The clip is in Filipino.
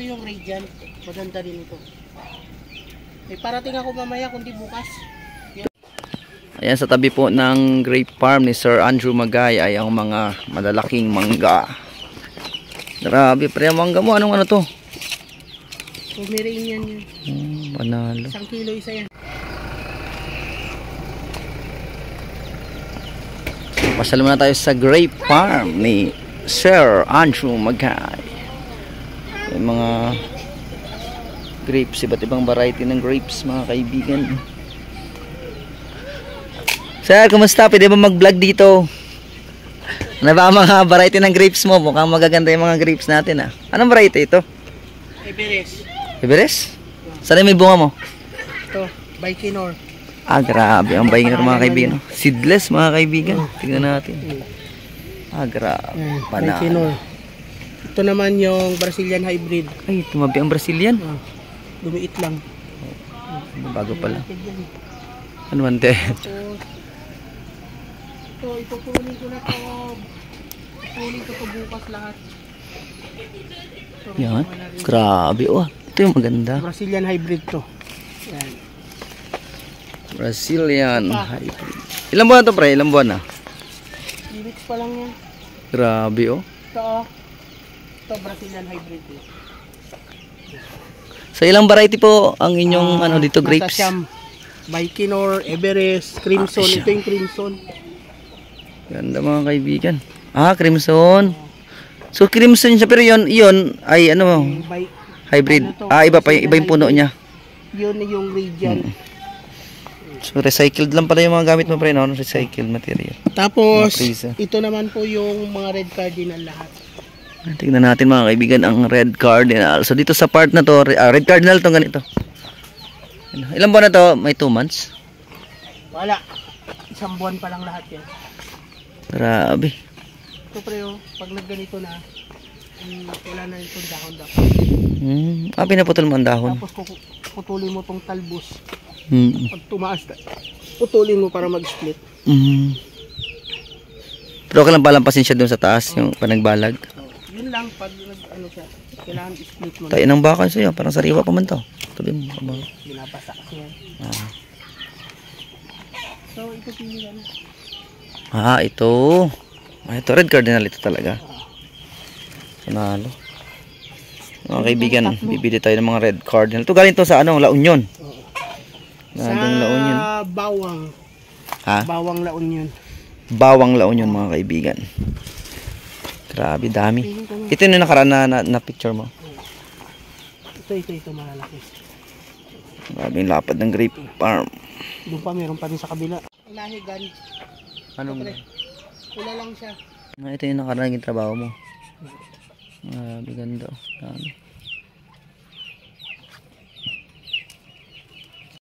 yung Radiant. Maganda din ito. May parating ako mamaya kundi bukas. Ayan, sa tabi po ng grape farm ni Sir Andrew Magay ay ang mga malalaking mangga. Grabe, pre, mangga mo. Anong ano to? Pomeranian yun. Panalo. 1 kilo isa yan. Pasal muna tayo sa grape farm ni Sir Andrew Magay. May mga grapes, iba't ibang variety ng grapes, mga kaibigan. Sir, kumusta? Pwede ba mag-vlog dito? Ano ba ang mga variety ng grapes mo? Mukhang magaganda yung mga grapes natin, ah. Anong variety ito? Everest. Everest? Saan may bunga mo? Ito, Baikonur. Ah, grabe. Ang Baikonur, mga kaibigan. Seedless, mga kaibigan. Tingnan natin. Ah, grabe. Baikonur. Ito naman yung Brazilian hybrid. Ay, tumabi ang Brazilian. Lumiit lang. Bago pala. Ano man, te? Ito, ipupunin ko na ito. Ipupunin ko ito bukas lahat. Yan. Grabe. Oh, ito yung maganda. Brazilian hybrid to. Yan. Brazilian hybrid. Ilang buwan na ito, pre? Ilang buwan na? 3 weeks pa lang yan. Grabe, oh. Ito Brazilian hybrid. So, ilang variety po ang inyong ano dito, grapes? Baikonur, Everest, Crimson. Ito yung Crimson. Ganda, mga kaibigan. Ah, Crimson. So, Crimson siya, pero yun ay ano, hybrid. Ah, iba yung puno niya. Yun yung Radiant. So, recycled lang pala yung mga gamit mo, pre, no? Recycled material. Tapos, ito naman po yung mga red cardinal lahat. Tingnan natin, mga kaibigan, ang red cardinal. So, dito sa part na to, red cardinal itong ganito. Ilang buwan na to? May 2 months? Wala. 1 buwan pa lang lahat yan. Grabe. Ito pre, pag nagganito na, wala na itong dahon. Ah, pinaputol mo ang dahon. Tapos putulin mo itong talbos. Pag tumaas na, putulin mo para mag-split. Pero okay lang palampasin siya doon sa taas, yung panagbalag. Yun lang, pag ano siya, kailangan i-split mo. Tayo ng baka sa'yo, parang sariwa pa man to. Tabi mo. Binabasa kasi yan. So, ito pili yan. Ah, ito. Ah, ito, red cardinal ito talaga. Panalo. Mga kaibigan, bibili tayo ng mga red cardinal. Ito galing to sa ano, La Union. Sa La Union. Bawang. Ha? Bawang La Union. Bawang La Union, mga kaibigan. Grabe, dami. Ito yung nakaraan na picture mo. Ito malalaki. Grabe yung lapad ng grape farm. Doon pa, meron pa din sa kabila. Lahigan. Anong? Wala lang siya. Ito yung nakaraan yung trabaho mo. Grabe, ganda. Dami.